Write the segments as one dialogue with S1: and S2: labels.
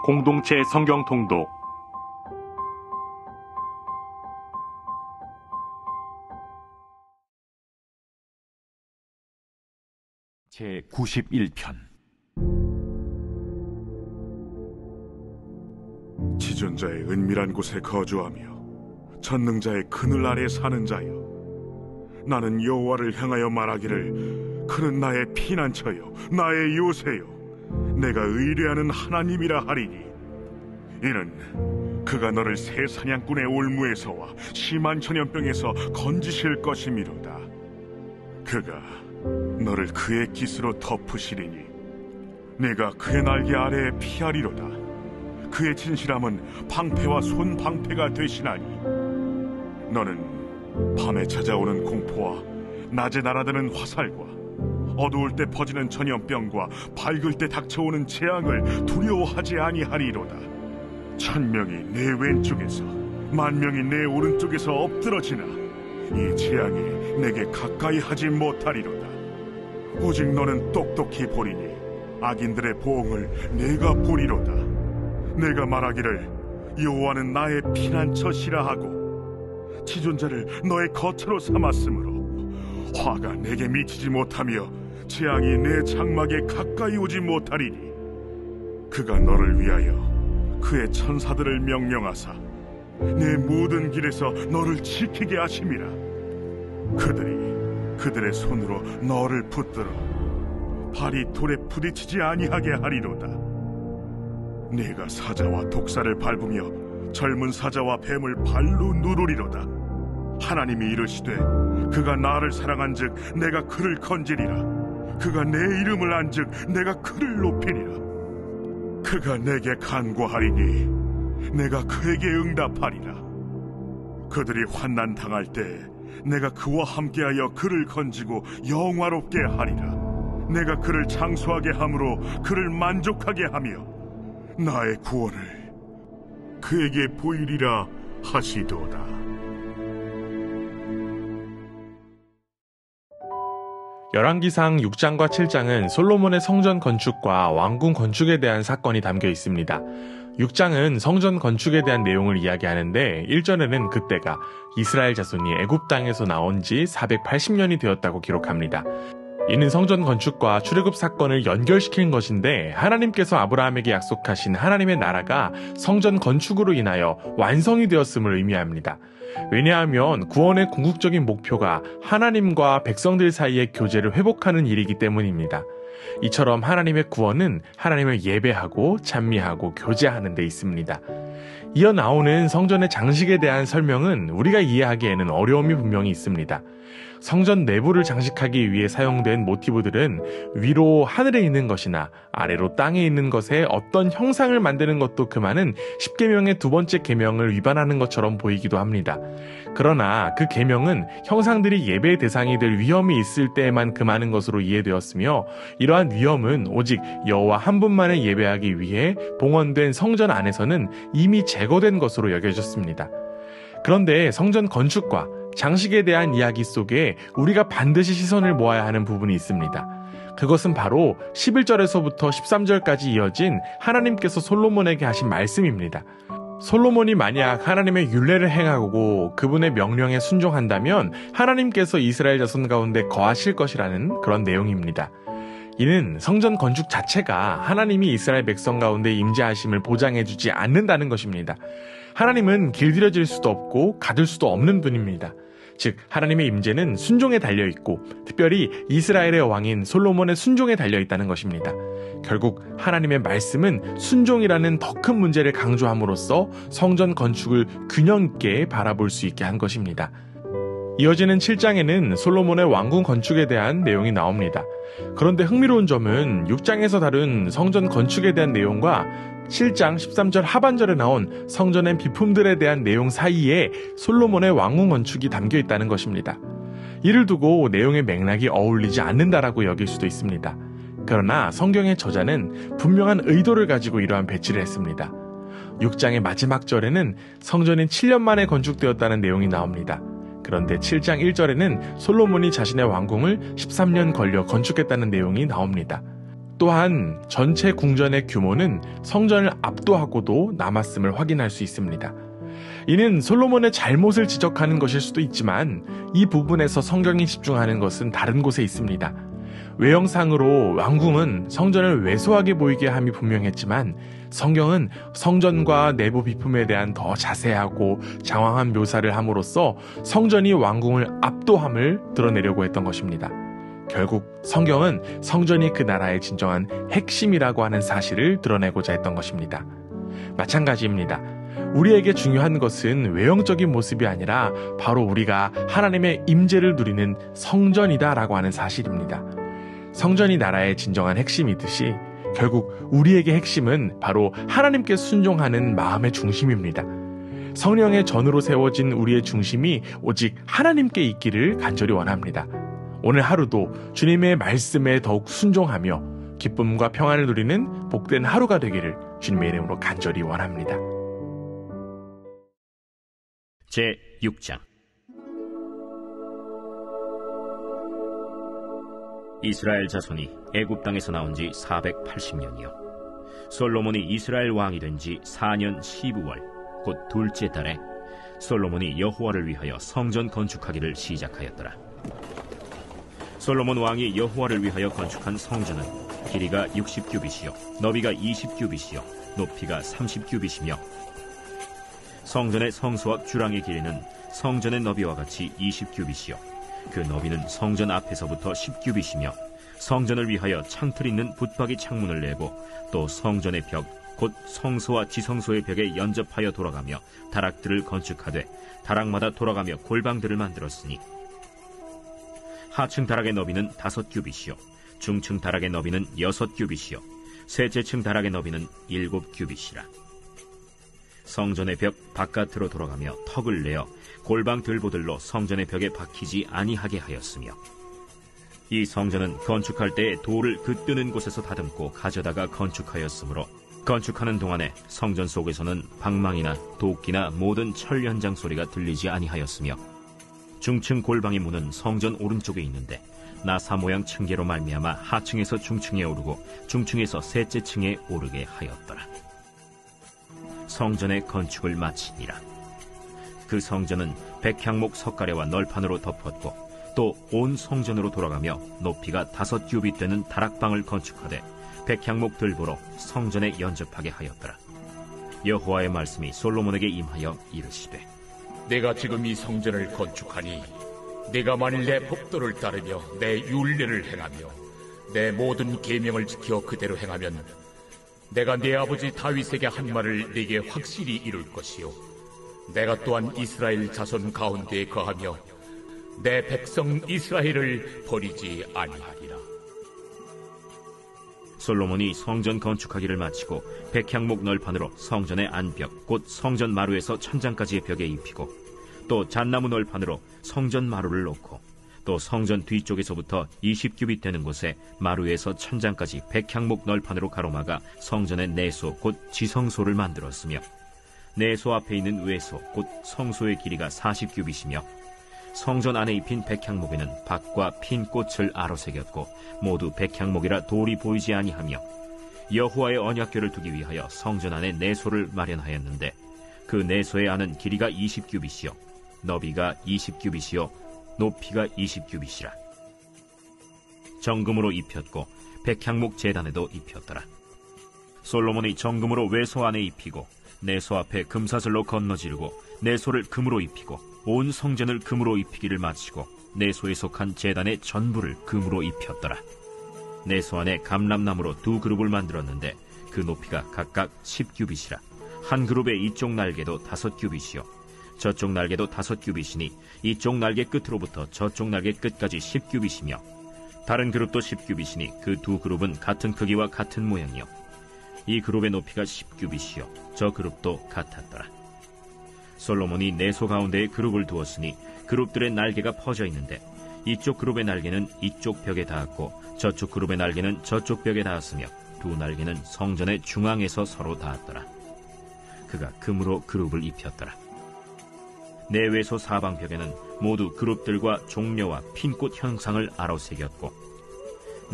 S1: 공동체 성경 통독 제91편
S2: 지존자의 은밀한 곳에 거주하며 전능자의 그늘 아래 사는 자여, 나는 여호와를 향하여 말하기를 그는 나의 피난처요 나의 요새요 내가 의뢰하는 하나님이라 하리니, 이는 그가 너를 새 사냥꾼의 올무에서와 심한 전염병에서 건지실 것이미로다. 그가 너를 그의 깃으로 덮으시리니 네가 그의 날개 아래에 피하리로다. 그의 진실함은 방패와 손방패가 되시나니, 너는 밤에 찾아오는 공포와 낮에 날아드는 화살과 어두울 때 퍼지는 전염병과 밝을 때 닥쳐오는 재앙을 두려워하지 아니하리로다. 1000명이 내 왼쪽에서 10,000명이 내 오른쪽에서 엎드러지나 이 재앙이 내게 가까이 하지 못하리로다. 오직 너는 똑똑히 보리니 악인들의 보응을 내가 보리로다. 내가 말하기를 여호와는 나의 피난처시라 하고 지존자를 너의 거처로 삼았으므로 화가 내게 미치지 못하며 재앙이 내 장막에 가까이 오지 못하리니, 그가 너를 위하여 그의 천사들을 명령하사 내 모든 길에서 너를 지키게 하심이라. 그들이 그들의 손으로 너를 붙들어 발이 돌에 부딪히지 아니하게 하리로다. 네가 사자와 독사를 밟으며 젊은 사자와 뱀을 발로 누르리로다. 하나님이 이르시되 그가 나를 사랑한즉 내가 그를 건지리라. 그가 내 이름을 안즉 내가 그를 높이리라. 그가 내게 간구하리니 내가 그에게 응답하리라. 그들이 환난 당할 때 내가 그와 함께하여 그를 건지고 영화롭게 하리라. 내가 그를 장수하게 함으로 그를 만족하게 하며 나의 구원을 그에게 보이리라 하시도다.
S3: 열왕기상 6장과 7장은 솔로몬의 성전 건축과 왕궁 건축에 대한 사건이 담겨 있습니다. 6장은 성전 건축에 대한 내용을 이야기하는데 1절에는 그때가 이스라엘 자손이 애굽 땅에서 나온 지 480년이 되었다고 기록합니다. 이는 성전 건축과 출애굽 사건을 연결시킨 것인데, 하나님께서 아브라함에게 약속하신 하나님의 나라가 성전 건축으로 인하여 완성이 되었음을 의미합니다. 왜냐하면 구원의 궁극적인 목표가 하나님과 백성들 사이의 교제를 회복하는 일이기 때문입니다. 이처럼 하나님의 구원은 하나님을 예배하고 찬미하고 교제하는 데 있습니다. 이어 나오는 성전의 장식에 대한 설명은 우리가 이해하기에는 어려움이 분명히 있습니다. 성전 내부를 장식하기 위해 사용된 모티브들은 위로 하늘에 있는 것이나 아래로 땅에 있는 것에 어떤 형상을 만드는 것도 그만은 10계명의 두 번째 계명을 위반하는 것처럼 보이기도 합니다. 그러나 그 계명은 형상들이 예배의 대상이 될 위험이 있을 때에만 금하는 것으로 이해되었으며, 이러한 위험은 오직 여호와 한 분만을 예배하기 위해 봉헌된 성전 안에서는 이미 제거된 것으로 여겨졌습니다. 그런데 성전 건축과 장식에 대한 이야기 속에 우리가 반드시 시선을 모아야 하는 부분이 있습니다. 그것은 바로 11절에서부터 13절까지 이어진 하나님께서 솔로몬에게 하신 말씀입니다. 솔로몬이 만약 하나님의 율례를 행하고 그분의 명령에 순종한다면 하나님께서 이스라엘 자손 가운데 거하실 것이라는 그런 내용입니다. 이는 성전 건축 자체가 하나님이 이스라엘 백성 가운데 임재하심을 보장해주지 않는다는 것입니다. 하나님은 길들여질 수도 없고 가둘 수도 없는 분입니다. 즉, 하나님의 임재는 순종에 달려있고 특별히 이스라엘의 왕인 솔로몬의 순종에 달려있다는 것입니다. 결국 하나님의 말씀은 순종이라는 더 큰 문제를 강조함으로써 성전 건축을 균형 있게 바라볼 수 있게 한 것입니다. 이어지는 7장에는 솔로몬의 왕궁 건축에 대한 내용이 나옵니다. 그런데 흥미로운 점은 6장에서 다룬 성전 건축에 대한 내용과 7장 13절 하반절에 나온 성전의 비품들에 대한 내용 사이에 솔로몬의 왕궁 건축이 담겨 있다는 것입니다. 이를 두고 내용의 맥락이 어울리지 않는다라고 여길 수도 있습니다. 그러나 성경의 저자는 분명한 의도를 가지고 이러한 배치를 했습니다. 6장의 마지막 절에는 성전이 7년 만에 건축되었다는 내용이 나옵니다. 그런데 7장 1절에는 솔로몬이 자신의 왕궁을 13년 걸려 건축했다는 내용이 나옵니다. 또한 전체 궁전의 규모는 성전을 압도하고도 남았음을 확인할 수 있습니다. 이는 솔로몬의 잘못을 지적하는 것일 수도 있지만 이 부분에서 성경이 집중하는 것은 다른 곳에 있습니다. 외형상으로 왕궁은 성전을 왜소하게 보이게 함이 분명했지만 성경은 성전과 내부 비품에 대한 더 자세하고 장황한 묘사를 함으로써 성전이 왕궁을 압도함을 드러내려고 했던 것입니다. 결국 성경은 성전이 그 나라의 진정한 핵심이라고 하는 사실을 드러내고자 했던 것입니다. 마찬가지입니다. 우리에게 중요한 것은 외형적인 모습이 아니라 바로 우리가 하나님의 임재를 누리는 성전이다라고 하는 사실입니다. 성전이 나라의 진정한 핵심이듯이 결국 우리에게 핵심은 바로 하나님께 순종하는 마음의 중심입니다. 성령의 전으로 세워진 우리의 중심이 오직 하나님께 있기를 간절히 원합니다. 오늘 하루도 주님의 말씀에 더욱 순종하며 기쁨과 평안을 누리는 복된 하루가 되기를 주님의 이름으로 간절히 원합니다.
S4: 제6장 이스라엘 자손이 애굽 땅에서 나온 지 480년이요 솔로몬이 이스라엘 왕이 된 지 4년 12월 곧 둘째 달에 솔로몬이 여호와를 위하여 성전 건축하기를 시작하였더라. 솔로몬 왕이 여호와를 위하여 건축한 성전은 길이가 60규빗이요 너비가 20규빗이요 높이가 30규빗이며 성전의 성소와 주랑의 길이는 성전의 너비와 같이 20규빗이요 그 너비는 성전 앞에서부터 10규빗이며 성전을 위하여 창틀 있는 붙박이 창문을 내고 또 성전의 벽 곧 성소와 지성소의 벽에 연접하여 돌아가며 다락들을 건축하되 다락마다 돌아가며 골방들을 만들었으니 하층 다락의 너비는 5규빗이요 중층 다락의 너비는 6규빗이요 셋째 층 다락의 너비는 7규빗이라. 성전의 벽 바깥으로 돌아가며 턱을 내어 골방 들보들로 성전의 벽에 박히지 아니하게 하였으며 이 성전은 건축할 때에 돌을 그 뜨는 곳에서 다듬고 가져다가 건축하였으므로 건축하는 동안에 성전 속에서는 방망이나 도끼나 모든 철 현장 소리가 들리지 아니하였으며 중층 골방의 문은 성전 오른쪽에 있는데 나사 모양 층계로 말미암아 하층에서 중층에 오르고 중층에서 셋째 층에 오르게 하였더라. 성전의 건축을 마치니라. 그 성전은 백향목 석가래와 널판으로 덮었고 또 온 성전으로 돌아가며 높이가 5규빗 되는 다락방을 건축하되 백향목 들보로 성전에 연접하게 하였더라. 여호와의 말씀이 솔로몬에게 임하여 이르시되
S5: 내가 지금 이 성전을 건축하니 내가 만일 내 법도를 따르며 내 율례를 행하며 내 모든 계명을 지켜 그대로 행하면 내가 네 아버지 다윗에게 한 말을 네게 확실히 이룰 것이요 내가 또한 이스라엘 자손 가운데에 거하며 내 백성 이스라엘을 버리지 아니하리라.
S4: 솔로몬이 성전 건축하기를 마치고 백향목 널판으로 성전의 안벽 곧 성전 마루에서 천장까지의 벽에 입히고 또 잣나무 널판으로 성전 마루를 놓고 또 성전 뒤쪽에서부터 20규빗 되는 곳에 마루에서 천장까지 백향목 널판으로 가로막아 성전의 내소 곧 지성소를 만들었으며 내소 앞에 있는 외소 곧 성소의 길이가 40규빗이며 성전 안에 입힌 백향목에는 밭과 핀 꽃을 아로새겼고 모두 백향목이라 돌이 보이지 아니하며 여호와의 언약궤를 두기 위하여 성전 안에 내소를 마련하였는데 그 내소의 안은 길이가 20규빗이요 너비가 20규빗이요 높이가 20규빗이라. 정금으로 입혔고 백향목 제단에도 입혔더라. 솔로몬이 정금으로 외소 안에 입히고 내소 앞에 금사슬로 건너지르고 내소를 금으로 입히고 온 성전을 금으로 입히기를 마치고 내소에 속한 제단의 전부를 금으로 입혔더라. 내소 안에 감람나무로 2그룹을 만들었는데 그 높이가 각각 10규빗이라. 한 그룹의 이쪽 날개도 5규빗이요 저쪽 날개도 5규빗이니 이쪽 날개 끝으로부터 저쪽 날개 끝까지 10규빗이며 다른 그룹도 10규빗이니 그 2그룹은 같은 크기와 같은 모양이요 이 그룹의 높이가 10규빗이요 저 그룹도 같았더라. 솔로몬이 내소 가운데에 그룹을 두었으니 그룹들의 날개가 퍼져 있는데 이쪽 그룹의 날개는 이쪽 벽에 닿았고 저쪽 그룹의 날개는 저쪽 벽에 닿았으며 두 날개는 성전의 중앙에서 서로 닿았더라. 그가 금으로 그룹을 입혔더라. 내외소 사방벽에는 모두 그룹들과 종려와 핀꽃 형상을 아로새겼고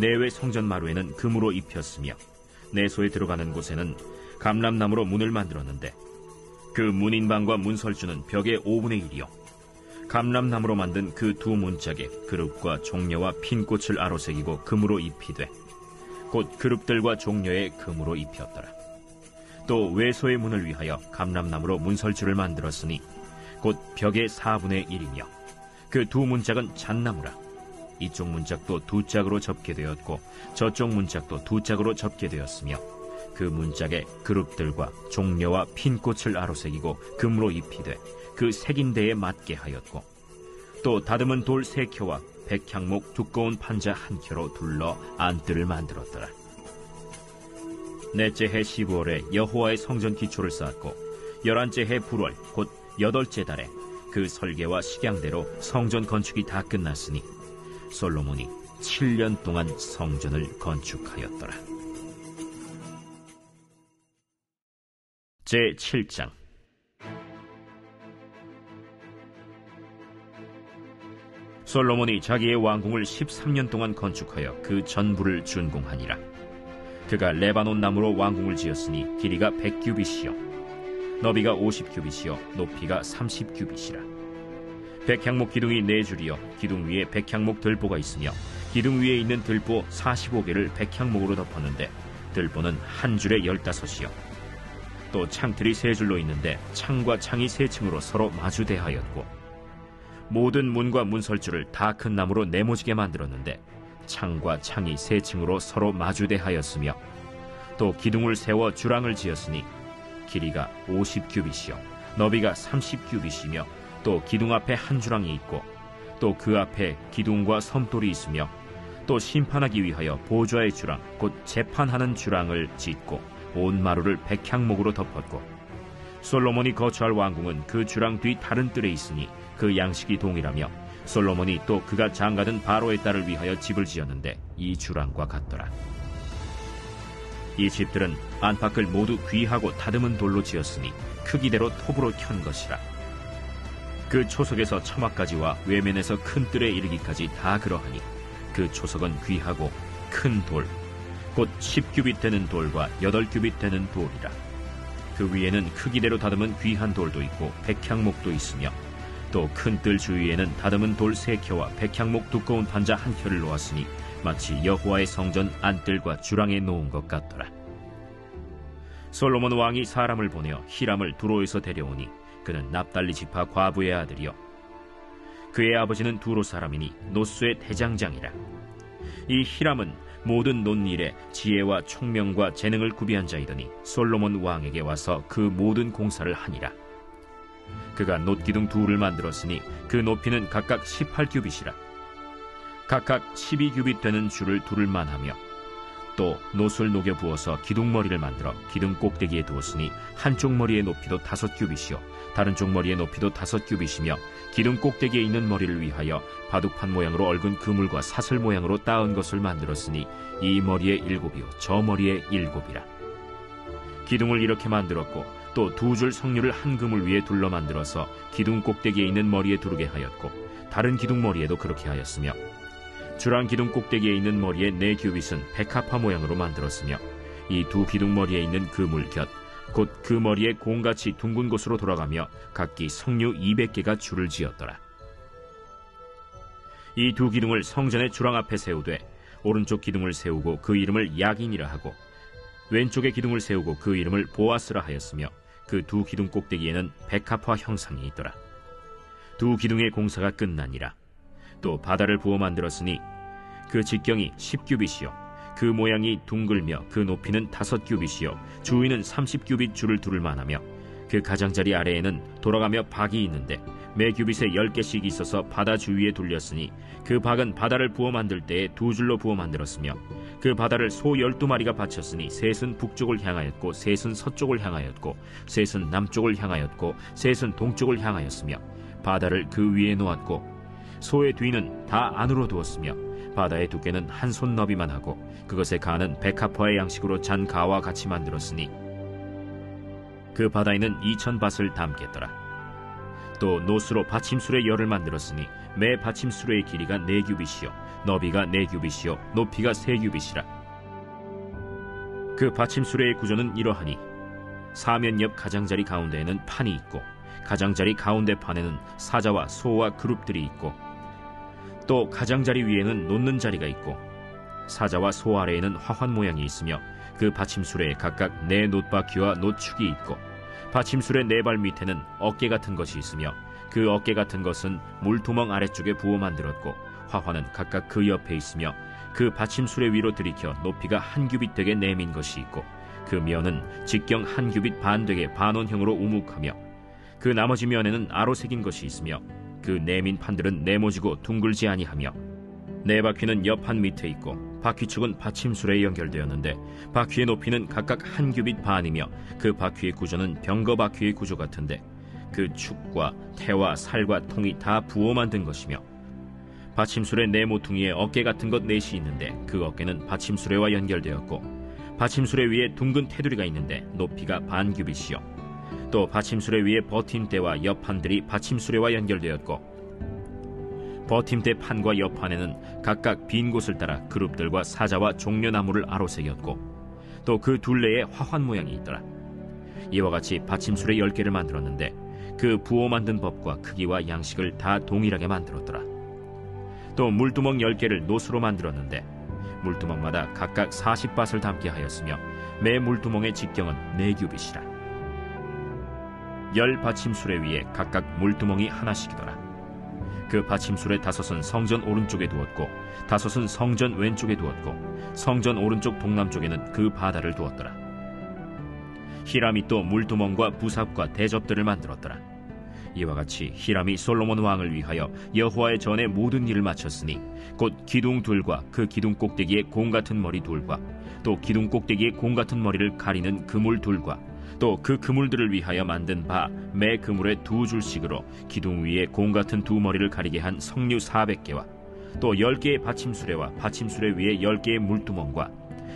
S4: 내외 성전 마루에는 금으로 입혔으며 내소에 들어가는 곳에는 감람나무로 문을 만들었는데 그 문인방과 문설주는 벽의 5분의 1이요 감람나무로 만든 그 두 문짝에 그룹과 종려와 핀꽃을 아로새기고 금으로 입히되 곧 그룹들과 종려에 금으로 입혔더라. 또 외소의 문을 위하여 감람나무로 문설주를 만들었으니 곧 벽의 4분의 1이며 그 두 문짝은 잣나무라. 이쪽 문짝도 두 짝으로 접게 되었고 저쪽 문짝도 두 짝으로 접게 되었으며 그 문짝에 그룹들과 종려와 핀꽃을 아로새기고 금으로 입히되 그 새긴 데에 맞게 하였고 또 다듬은 돌 3켜와 백향목 두꺼운 판자 1켜로 둘러 안뜰을 만들었더라. 넷째 해 15월에 여호와의 성전 기초를 쌓았고 11째 해 불월 곧 8째 달에 그 설계와 식양대로 성전 건축이 다 끝났으니 솔로몬이 7년 동안 성전을 건축하였더라. 제7장 솔로몬이 자기의 왕궁을 13년 동안 건축하여 그 전부를 준공하니라. 그가 레바논 나무로 왕궁을 지었으니 길이가 100규빗이요 너비가 50규빗이요 높이가 30규빗이라. 백향목 기둥이 4줄이요 기둥 위에 백향목 들보가 있으며 기둥 위에 있는 들보 45개를 백향목으로 덮었는데 들보는 한 줄에 15이요 또 창틀이 3줄로 있는데 창과 창이 3층으로 서로 마주대하였고 모든 문과 문설주를 다 큰 나무로 네모지게 만들었는데 창과 창이 3층으로 서로 마주대하였으며 또 기둥을 세워 주랑을 지었으니 길이가 50규빗이요 너비가 30규빗이며 또 기둥 앞에 한 주랑이 있고 또 그 앞에 기둥과 섬돌이 있으며 또 심판하기 위하여 보좌의 주랑 곧 재판하는 주랑을 짓고 온 마루를 백향목으로 덮었고 솔로몬이 거처할 왕궁은 그 주랑 뒤 다른 뜰에 있으니 그 양식이 동일하며 솔로몬이 또 그가 장가든 바로의 딸을 위하여 집을 지었는데 이 주랑과 같더라. 이 집들은 안팎을 모두 귀하고 다듬은 돌로 지었으니 크기대로 톱으로 켠 것이라. 그 초석에서 처막까지와 외면에서 큰 뜰에 이르기까지 다 그러하니 그 초석은 귀하고 큰 돌, 곧 10규빗 되는 돌과 8규빗 되는 돌이라. 그 위에는 크기대로 다듬은 귀한 돌도 있고 백향목도 있으며 또 큰 뜰 주위에는 다듬은 돌 3켜와 백향목 두꺼운 판자 1켜를 놓았으니 마치 여호와의 성전 안뜰과 주랑에 놓은 것 같더라. 솔로몬 왕이 사람을 보내어 히람을 두로에서 데려오니 그는 납달리 지파 과부의 아들이요 그의 아버지는 두로 사람이니 노수의 대장장이라. 이 히람은 모든 논일에 지혜와 총명과 재능을 구비한 자이더니 솔로몬 왕에게 와서 그 모든 공사를 하니라. 그가 놋기둥 2를 만들었으니 그 높이는 각각 18규빗이라. 각각 12규빗 되는 줄을 두를만 하며 또 놋을 녹여 부어서 기둥머리를 만들어 기둥 꼭대기에 두었으니 한쪽 머리의 높이도 5규빗이요 다른 쪽 머리의 높이도 5규빗이며 기둥 꼭대기에 있는 머리를 위하여 바둑판 모양으로 얽은 그물과 사슬 모양으로 따은 것을 만들었으니 이 머리에 7이요 저 머리에 7이라. 기둥을 이렇게 만들었고 또 2줄 석류를 한 그물 위에 둘러 만들어서 기둥 꼭대기에 있는 머리에 두르게 하였고 다른 기둥 머리에도 그렇게 하였으며 주랑 기둥 꼭대기에 있는 머리의 4규빗은 백합화 모양으로 만들었으며 이 2 기둥 머리에 있는 그물 곁 곧 그 머리에 공같이 둥근 곳으로 돌아가며 각기 석류 200개가 줄을 지었더라. 이 2 기둥을 성전의 주랑 앞에 세우되 오른쪽 기둥을 세우고 그 이름을 야긴이라 하고 왼쪽의 기둥을 세우고 그 이름을 보아스라 하였으며 그 2 기둥 꼭대기에는 백합화 형상이 있더라. 2 기둥의 공사가 끝나니라. 또 바다를 부어 만들었으니 그 직경이 10규빗이요 그 모양이 둥글며 그 높이는 5규빗이요 주위는 30규빗 줄을 두를 만하며 그 가장자리 아래에는 돌아가며 박이 있는데 매 규빗에 10개씩 있어서 바다 주위에 둘렸으니 그 박은 바다를 부어 만들 때에 2줄로 부어 만들었으며 그 바다를 소 12마리가 바쳤으니 셋은 북쪽을 향하였고 셋은 서쪽을 향하였고 셋은 남쪽을 향하였고 셋은 동쪽을 향하였으며 바다를 그 위에 놓았고 소의 뒤는 다 안으로 두었으며 바다의 두께는 한 손 너비만 하고 그것의 가는 백합화의 양식으로 잔 가와 같이 만들었으니 그 바다에는 2000밭을 담겠더라. 또 노수로 받침술의 열을 만들었으니 매 받침술의 길이가 4규빗이요 너비가 4규빗이요 높이가 3규빗이라. 그 받침수레의 구조는 이러하니 사면 옆 가장자리 가운데에는 판이 있고 가장자리 가운데 판에는 사자와 소와 그룹들이 있고 또 가장자리 위에는 놓는 자리가 있고 사자와 소 아래에는 화환 모양이 있으며 그 받침수레에 각각 4 놋바퀴와 놋축이 있고 받침수레 4발 밑에는 어깨 같은 것이 있으며 그 어깨 같은 것은 물두멍 아래쪽에 부어 만들었고 화환은 각각 그 옆에 있으며 그 받침수레 위로 들이켜 높이가 1규빗 되게 내민 것이 있고 그 면은 직경 1규빗 반 되게 반원형으로 우묵하며 그 나머지 면에는 아로 새긴 것이 있으며 그 내민 판들은 네모지고 둥글지 아니하며 4바퀴는 옆판 밑에 있고 바퀴축은 받침수레에 연결되었는데 바퀴의 높이는 각각 1규빗 반이며 그 바퀴의 구조는 병거 바퀴의 구조 같은데 그 축과 태와 살과 통이 다 부어 만든 것이며 받침수레 4모퉁이에 어깨 같은 것 4이 있는데 그 어깨는 받침수레와 연결되었고 받침수레 위에 둥근 테두리가 있는데 높이가 반 규빗이요 또 받침수레 위에 버팀대와 옆판들이 받침수레와 연결되었고 버팀대 판과 옆판에는 각각 빈 곳을 따라 그룹들과 사자와 종려나무를 아로새겼고 또 그 둘레에 화환 모양이 있더라. 이와 같이 받침수레 10개를 만들었는데 그 부어 만든 법과 크기와 양식을 다 동일하게 만들었더라. 또 물두멍 10개를 놋으로 만들었는데 물두멍마다 각각 40밭을 담게 하였으며 매 물두멍의 직경은 4규빗이라. 10 받침수레 위에 각각 물두멍이 하나씩이더라. 그 받침수레 5은 성전 오른쪽에 두었고 5은 성전 왼쪽에 두었고 성전 오른쪽 동남쪽에는 그 바다를 두었더라. 히람이 또 물두멍과 부삽과 대접들을 만들었더라. 이와 같이 히람이 솔로몬 왕을 위하여 여호와의 전에 모든 일을 마쳤으니 곧 기둥 둘과 그 기둥 꼭대기에 공 같은 머리 둘과 또 기둥 꼭대기에 공 같은 머리를 가리는 그물 둘과 또 그 그물들을 위하여 만든 바 매 그물에 2줄씩으로 기둥 위에 공 같은 2머리를 가리게 한 석류 400개와 또 10개의 받침수레와 받침수레 위에 10개의 물두멍과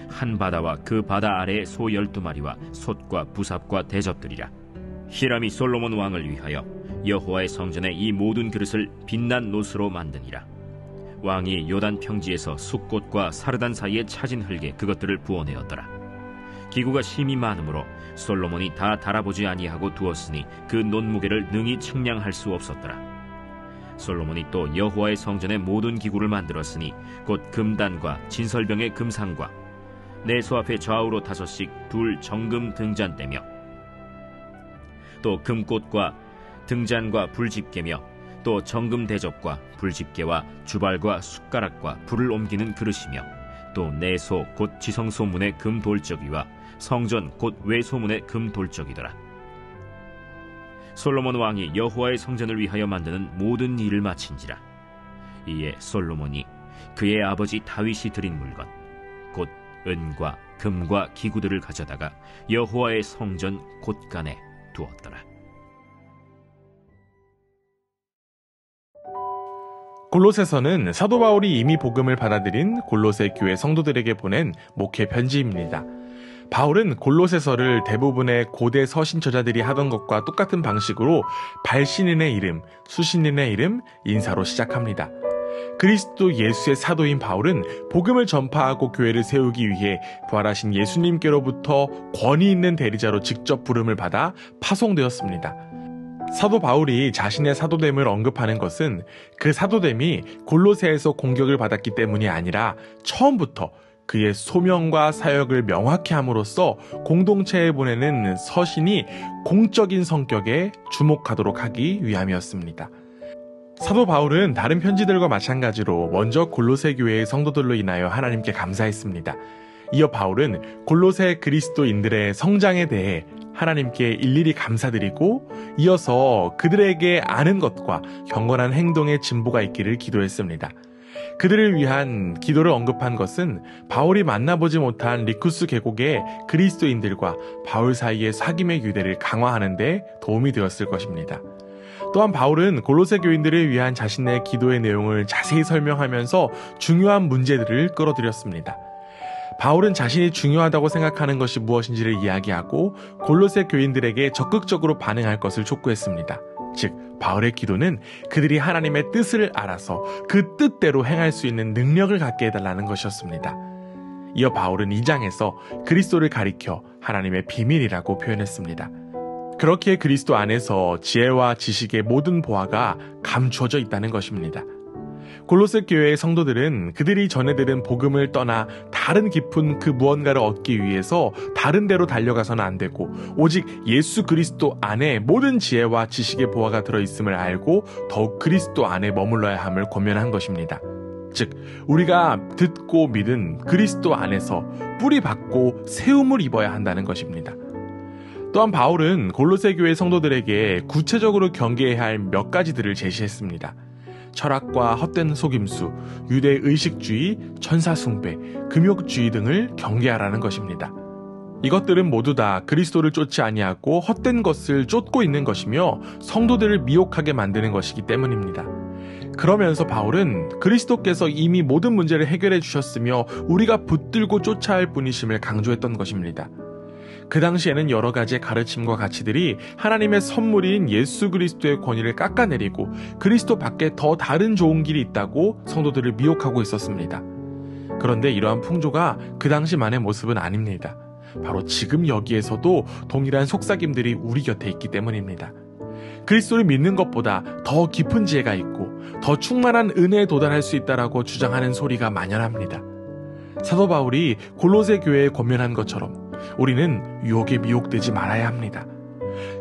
S4: 한 바다와 그 바다 아래에 소 12마리와 솥과 부삽과 대접들이라. 히람이 솔로몬 왕을 위하여 여호와의 성전에 이 모든 그릇을 빛난 놋으로 만드니라. 왕이 요단 평지에서 숫꽃과 사르단 사이에 차진 흙에 그것들을 부어내었더라. 기구가 심히 많으므로 솔로몬이 다 달아보지 아니하고 두었으니 그 놋무게를 능히 측량할 수 없었더라. 솔로몬이 또 여호와의 성전의 모든 기구를 만들었으니 곧 금단과 진설병의 금상과 내소 앞에 좌우로 5씩 둘 정금 등잔대며 또 금꽃과 등잔과 불집게며 또 정금 대접과 불집게와 주발과 숟가락과 불을 옮기는 그릇이며 또 내소 곧 지성소문의 금 돌적이와 성전 곧 외소문의 금 돌적이더라. 솔로몬 왕이 여호와의 성전을 위하여 만드는 모든 일을 마친지라. 이에 솔로몬이 그의 아버지 다윗이 드린 물건 곧 은과 금과 기구들을 가져다가 여호와의 성전 곳간에 두었더라.
S3: 골로새서는 사도 바울이 이미 복음을 받아들인 골로새 교회 성도들에게 보낸 목회 편지입니다. 바울은 골로새서를 대부분의 고대 서신저자들이 하던 것과 똑같은 방식으로 발신인의 이름, 수신인의 이름, 인사로 시작합니다. 그리스도 예수의 사도인 바울은 복음을 전파하고 교회를 세우기 위해 부활하신 예수님께로부터 권위 있는 대리자로 직접 부름을 받아 파송되었습니다. 사도 바울이 자신의 사도됨을 언급하는 것은 그 사도됨이 골로새에서 공격을 받았기 때문이 아니라 처음부터 그의 소명과 사역을 명확히 함으로써 공동체에 보내는 서신이 공적인 성격에 주목하도록 하기 위함이었습니다. 사도 바울은 다른 편지들과 마찬가지로 먼저 골로새 교회의 성도들로 인하여 하나님께 감사했습니다. 이어 바울은 골로새 그리스도인들의 성장에 대해 하나님께 일일이 감사드리고 이어서 그들에게 아는 것과 경건한 행동의 진보가 있기를 기도했습니다. 그들을 위한 기도를 언급한 것은 바울이 만나보지 못한 리쿠스 계곡의 그리스도인들과 바울 사이의 사귐의 유대를 강화하는 데 도움이 되었을 것입니다. 또한 바울은 골로새 교인들을 위한 자신의 기도의 내용을 자세히 설명하면서 중요한 문제들을 끌어들였습니다. 바울은 자신이 중요하다고 생각하는 것이 무엇인지를 이야기하고 골로새 교인들에게 적극적으로 반응할 것을 촉구했습니다. 즉 바울의 기도는 그들이 하나님의 뜻을 알아서 그 뜻대로 행할 수 있는 능력을 갖게 해달라는 것이었습니다. 이어 바울은 2장에서 그리스도를 가리켜 하나님의 비밀이라고 표현했습니다. 그렇기에 그리스도 안에서 지혜와 지식의 모든 보화가 감추어져 있다는 것입니다. 골로새 교회의 성도들은 그들이 전해 들은 복음을 떠나 다른 깊은 그 무언가를 얻기 위해서 다른 데로 달려가서는 안 되고 오직 예수 그리스도 안에 모든 지혜와 지식의 보화가 들어있음을 알고 더욱 그리스도 안에 머물러야 함을 권면한 것입니다. 즉 우리가 듣고 믿은 그리스도 안에서 뿌리 받고 세움을 입어야 한다는 것입니다. 또한 바울은 골로새 교회 성도들에게 구체적으로 경계해야 할 몇 가지들을 제시했습니다. 철학과 헛된 속임수, 유대 의식주의, 천사숭배, 금욕주의 등을 경계하라는 것입니다. 이것들은 모두 다 그리스도를 쫓지 아니하고 헛된 것을 쫓고 있는 것이며 성도들을 미혹하게 만드는 것이기 때문입니다. 그러면서 바울은 그리스도께서 이미 모든 문제를 해결해 주셨으며 우리가 붙들고 쫓아야 할 분이심을 강조했던 것입니다. 그 당시에는 여러 가지의 가르침과 가치들이 하나님의 선물인 예수 그리스도의 권위를 깎아내리고 그리스도 밖에 더 다른 좋은 길이 있다고 성도들을 미혹하고 있었습니다. 그런데 이러한 풍조가 그 당시만의 모습은 아닙니다. 바로 지금 여기에서도 동일한 속삭임들이 우리 곁에 있기 때문입니다. 그리스도를 믿는 것보다 더 깊은 지혜가 있고 더 충만한 은혜에 도달할 수 있다라고 주장하는 소리가 만연합니다. 사도 바울이 골로새 교회에 권면한 것처럼 우리는 유혹에 미혹되지 말아야 합니다.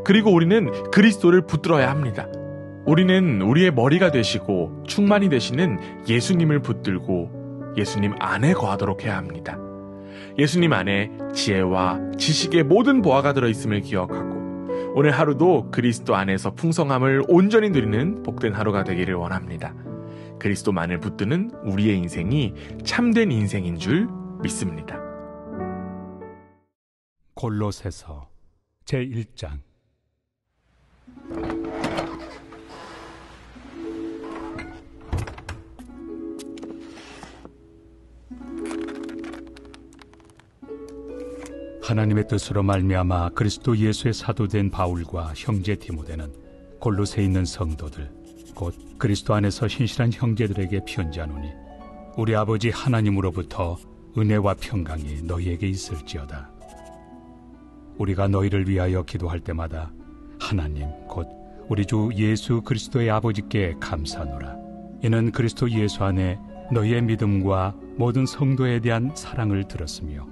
S3: 그리고 우리는 그리스도를 붙들어야 합니다. 우리는 우리의 머리가 되시고 충만이 되시는 예수님을 붙들고 예수님 안에 거하도록 해야 합니다. 예수님 안에 지혜와 지식의 모든 보화가 들어있음을 기억하고 오늘 하루도 그리스도 안에서 풍성함을 온전히 누리는 복된 하루가 되기를 원합니다. 그리스도만을 붙드는 우리의 인생이 참된 인생인 줄 믿습니다.
S6: 골로새서 제1장. 하나님의 뜻으로 말미암아 그리스도 예수의 사도된 바울과 형제 디모데는 골로새에 있는 성도들 곧 그리스도 안에서 신실한 형제들에게 편지하노니 우리 아버지 하나님으로부터 은혜와 평강이 너희에게 있을지어다. 우리가 너희를 위하여 기도할 때마다 하나님 곧 우리 주 예수 그리스도의 아버지께 감사하노라. 이는 그리스도 예수 안에 너희의 믿음과 모든 성도에 대한 사랑을 들었으며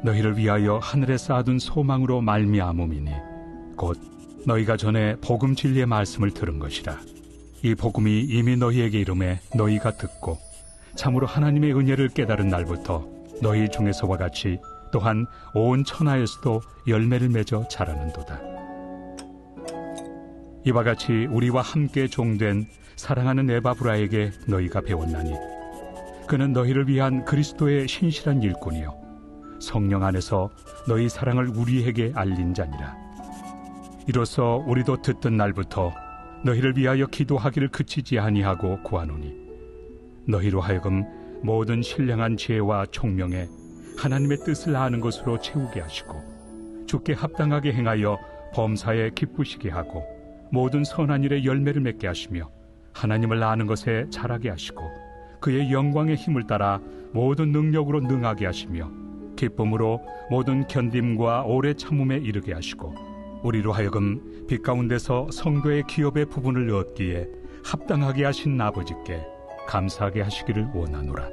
S6: 너희를 위하여 하늘에 쌓아둔 소망으로 말미암음이니 곧 너희가 전에 복음 진리의 말씀을 들은 것이라. 이 복음이 이미 너희에게 이름에 너희가 듣고 참으로 하나님의 은혜를 깨달은 날부터 너희 중에서와 같이 또한 온 천하에서도 열매를 맺어 자라는도다. 이와 같이 우리와 함께 종된 사랑하는 에바브라에게 너희가 배웠나니 그는 너희를 위한 그리스도의 신실한 일꾼이요 성령 안에서 너희 사랑을 우리에게 알린 자니라. 이로써 우리도 듣던 날부터 너희를 위하여 기도하기를 그치지 아니하고 구하노니 너희로 하여금 모든 신령한 지혜와 총명에 하나님의 뜻을 아는 것으로 채우게 하시고 주께 합당하게 행하여 범사에 기쁘시게 하고 모든 선한 일에 열매를 맺게 하시며 하나님을 아는 것에 자라게 하시고 그의 영광의 힘을 따라 모든 능력으로 능하게 하시며 기쁨으로 모든 견딤과 오래 참음에 이르게 하시고 우리로 하여금 빛 가운데서 성도의 기업의 부분을 얻기에 합당하게 하신 아버지께 감사하게 하시기를 원하노라.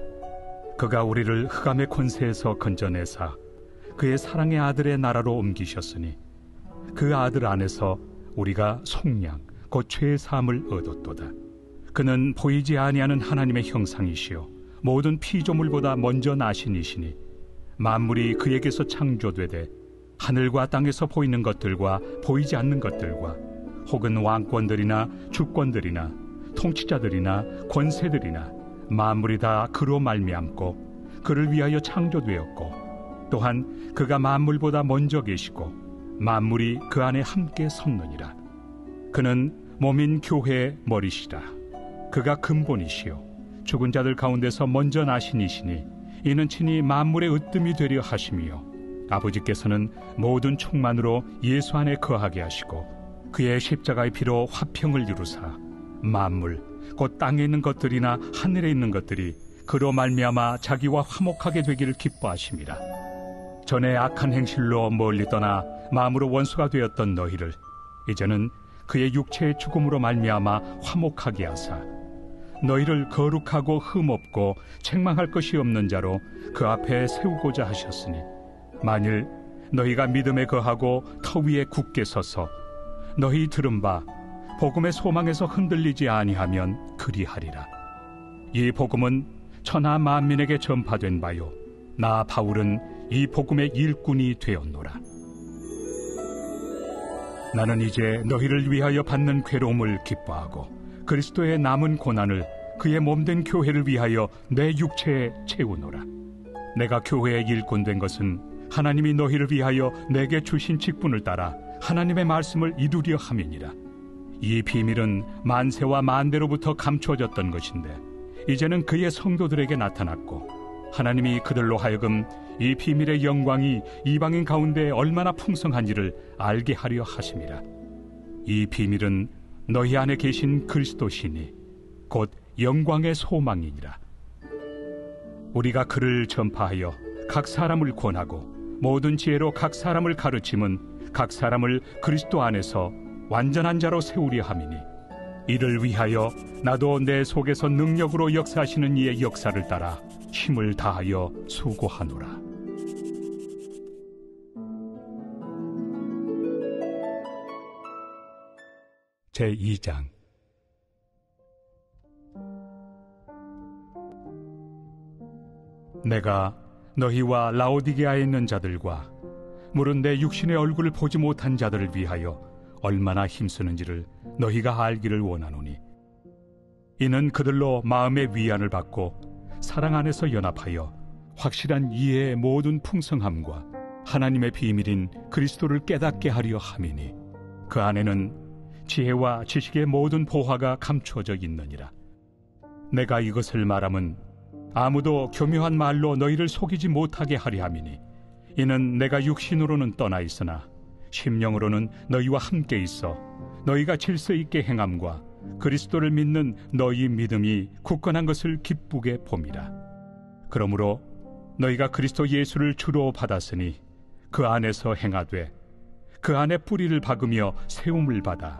S6: 그가 우리를 흑암의 권세에서 건져내사 그의 사랑의 아들의 나라로 옮기셨으니 그 아들 안에서 우리가 속량 곧 죄의 사함을 얻었도다. 그는 보이지 아니하는 하나님의 형상이시요 모든 피조물보다 먼저 나신 이시니 만물이 그에게서 창조되되 하늘과 땅에서 보이는 것들과 보이지 않는 것들과 혹은 왕권들이나 주권들이나 통치자들이나 권세들이나 만물이 다 그로 말미암고 그를 위하여 창조되었고 또한 그가 만물보다 먼저 계시고 만물이 그 안에 함께 섰느니라. 그는 몸인 교회의 머리시라. 그가 근본이시요 죽은 자들 가운데서 먼저 나신 이시니 이는 친히 만물의 으뜸이 되려 하심이요 아버지께서는 모든 충만으로 예수 안에 거하게 하시고 그의 십자가의 피로 화평을 이루사 만물 곧 땅에 있는 것들이나 하늘에 있는 것들이 그로 말미암아 자기와 화목하게 되기를 기뻐하심이라. 전에 악한 행실로 멀리 떠나 마음으로 원수가 되었던 너희를 이제는 그의 육체의 죽음으로 말미암아 화목하게 하사 너희를 거룩하고 흠없고 책망할 것이 없는 자로 그 앞에 세우고자 하셨으니 만일 너희가 믿음에 거하고 터 위에 굳게 서서 너희 들은 바 복음의 소망에서 흔들리지 아니하면 그리하리라. 이 복음은 천하 만민에게 전파된 바요 나 바울은 이 복음의 일꾼이 되었노라. 나는 이제 너희를 위하여 받는 괴로움을 기뻐하고 그리스도의 남은 고난을 그의 몸된 교회를 위하여 내 육체에 채우노라. 내가 교회의 일꾼 된 것은 하나님이 너희를 위하여 내게 주신 직분을 따라 하나님의 말씀을 이루려 함이니라. 이 비밀은 만세와 만대로부터 감추어졌던 것인데 이제는 그의 성도들에게 나타났고 하나님이 그들로 하여금 이 비밀의 영광이 이방인 가운데 얼마나 풍성한지를 알게 하려 하심이라. 이 비밀은 너희 안에 계신 그리스도시니 곧 영광의 소망이니라. 우리가 그를 전파하여 각 사람을 권하고 모든 지혜로 각 사람을 가르침은 각 사람을 그리스도 안에서 완전한 자로 세우려 함이니 이를 위하여 나도 내 속에서 능력으로 역사하시는 이의 역사를 따라 힘을 다하여 수고하노라. 제2장. 내가 너희와 라오디게아에 있는 자들과 물은 내 육신의 얼굴을 보지 못한 자들을 위하여 얼마나 힘쓰는지를 너희가 알기를 원하노니 이는 그들로 마음의 위안을 받고 사랑 안에서 연합하여 확실한 이해의 모든 풍성함과 하나님의 비밀인 그리스도를 깨닫게 하려 함이니 그 안에는 지혜와 지식의 모든 보화가 감추어져 있느니라. 내가 이것을 말함은 아무도 교묘한 말로 너희를 속이지 못하게 하려 함이니 이는 내가 육신으로는 떠나 있으나 심령으로는 너희와 함께 있어 너희가 질서 있게 행함과 그리스도를 믿는 너희 믿음이 굳건한 것을 기쁘게 봄이라. 그러므로 너희가 그리스도 예수를 주로 받았으니 그 안에서 행하되 그 안에 뿌리를 박으며 세움을 받아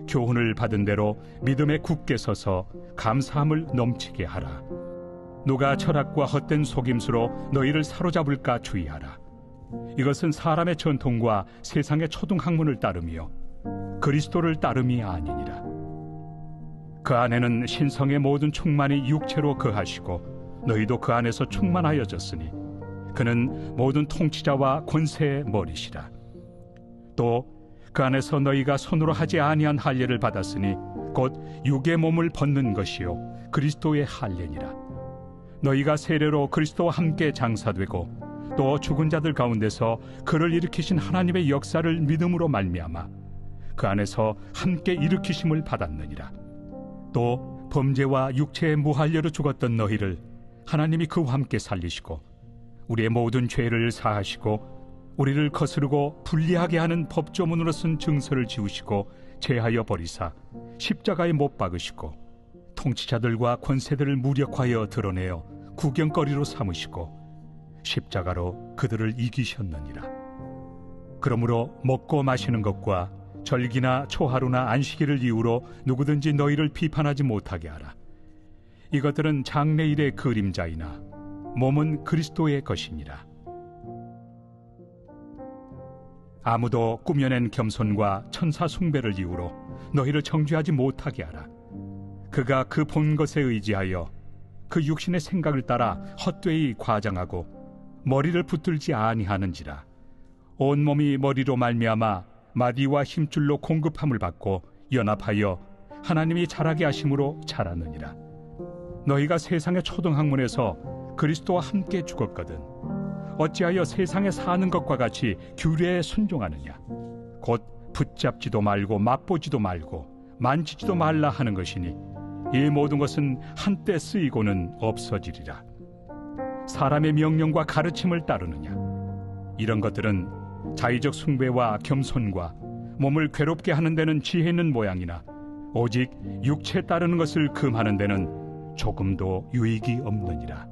S6: 교훈을 받은 대로 믿음에 굳게 서서 감사함을 넘치게 하라. 누가 철학과 헛된 속임수로 너희를 사로잡을까 주의하라. 이것은 사람의 전통과 세상의 초등학문을 따르며 그리스도를 따름이 아니니라. 그 안에는 신성의 모든 충만이 육체로 거하시고 너희도 그 안에서 충만하여졌으니 그는 모든 통치자와 권세의 머리시라. 또 그 안에서 너희가 손으로 하지 아니한 할례를 받았으니 곧 육의 몸을 벗는 것이요 그리스도의 할례니라. 너희가 세례로 그리스도와 함께 장사되고 또 죽은 자들 가운데서 그를 일으키신 하나님의 역사를 믿음으로 말미암아 그 안에서 함께 일으키심을 받았느니라. 또 범죄와 육체의 무할례로 죽었던 너희를 하나님이 그와 함께 살리시고 우리의 모든 죄를 사하시고 우리를 거스르고 불리하게 하는 법조문으로 쓴 증서를 지우시고 제하여 버리사 십자가에 못 박으시고 통치자들과 권세들을 무력하여 드러내어 구경거리로 삼으시고 십자가로 그들을 이기셨느니라. 그러므로 먹고 마시는 것과 절기나 초하루나 안식일을 이유로 누구든지 너희를 비판하지 못하게 하라. 이것들은 장래일의 그림자이나 몸은 그리스도의 것이니라. 아무도 꾸며낸 겸손과 천사 숭배를 이유로 너희를 정죄하지 못하게 하라. 그가 그 본 것에 의지하여 그 육신의 생각을 따라 헛되이 과장하고 머리를 붙들지 아니하는지라. 온몸이 머리로 말미암아 마디와 힘줄로 공급함을 받고 연합하여 하나님이 자라게 하심으로 자라느니라. 너희가 세상의 초등학문에서 그리스도와 함께 죽었거든 어찌하여 세상에 사는 것과 같이 규례에 순종하느냐. 곧 붙잡지도 말고 맛보지도 말고 만지지도 말라 하는 것이니 이 모든 것은 한때 쓰이고는 없어지리라. 사람의 명령과 가르침을 따르느냐. 이런 것들은 자의적 숭배와 겸손과 몸을 괴롭게 하는 데는 지혜 있는 모양이나 오직 육체 따르는 것을 금하는 데는 조금도 유익이 없느니라.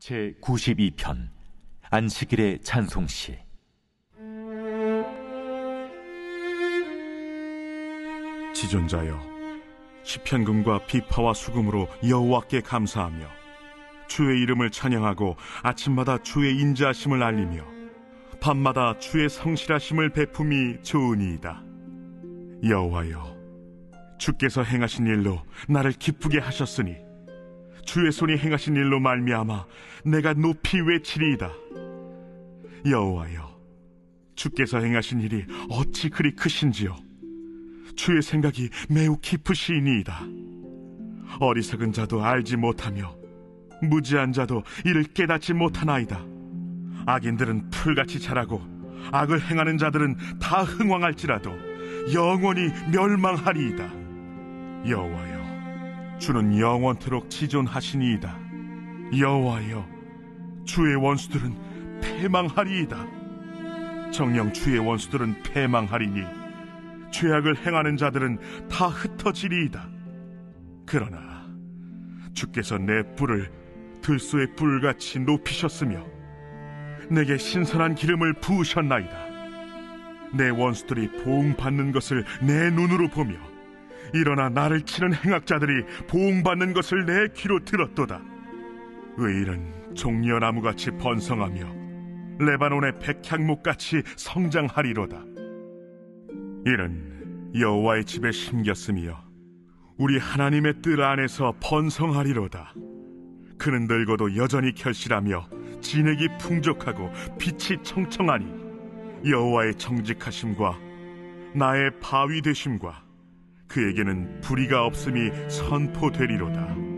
S7: 제92편 안식일의 찬송시.
S2: 지존자여, 시편금과 비파와 수금으로 여호와께 감사하며 주의 이름을 찬양하고 아침마다 주의 인자하심을 알리며 밤마다 주의 성실하심을 베품이 좋으니이다. 여호와여, 주께서 행하신 일로 나를 기쁘게 하셨으니 주의 손이 행하신 일로 말미암아 내가 높이 외치리이다. 여호와여, 주께서 행하신 일이 어찌 그리 크신지요. 주의 생각이 매우 깊으시니이다. 어리석은 자도 알지 못하며 무지한 자도 이를 깨닫지 못하나이다. 악인들은 풀같이 자라고 악을 행하는 자들은 다 흥왕할지라도 영원히 멸망하리이다. 여호와여, 주는 영원토록 지존하시니이다. 여호와여, 주의 원수들은 패망하리이다. 정녕 주의 원수들은 패망하리니 죄악을 행하는 자들은 다 흩어지리이다. 그러나 주께서 내 뿔을 들소의 뿔같이 높이셨으며 내게 신선한 기름을 부으셨나이다. 내 원수들이 보응받는 것을 내 눈으로 보며 일어나 나를 치는 행악자들이 보응받는 것을 내 귀로 들었도다. 의인은 종려나무같이 번성하며 레바논의 백향목같이 성장하리로다. 이는 여호와의 집에 심겼으며 우리 하나님의 뜰 안에서 번성하리로다. 그는 늙어도 여전히 결실하며 진액이 풍족하고 빛이 청청하니 여호와의 정직하심과 나의 바위 되심과 그에게는 불의가 없음이 선포되리로다.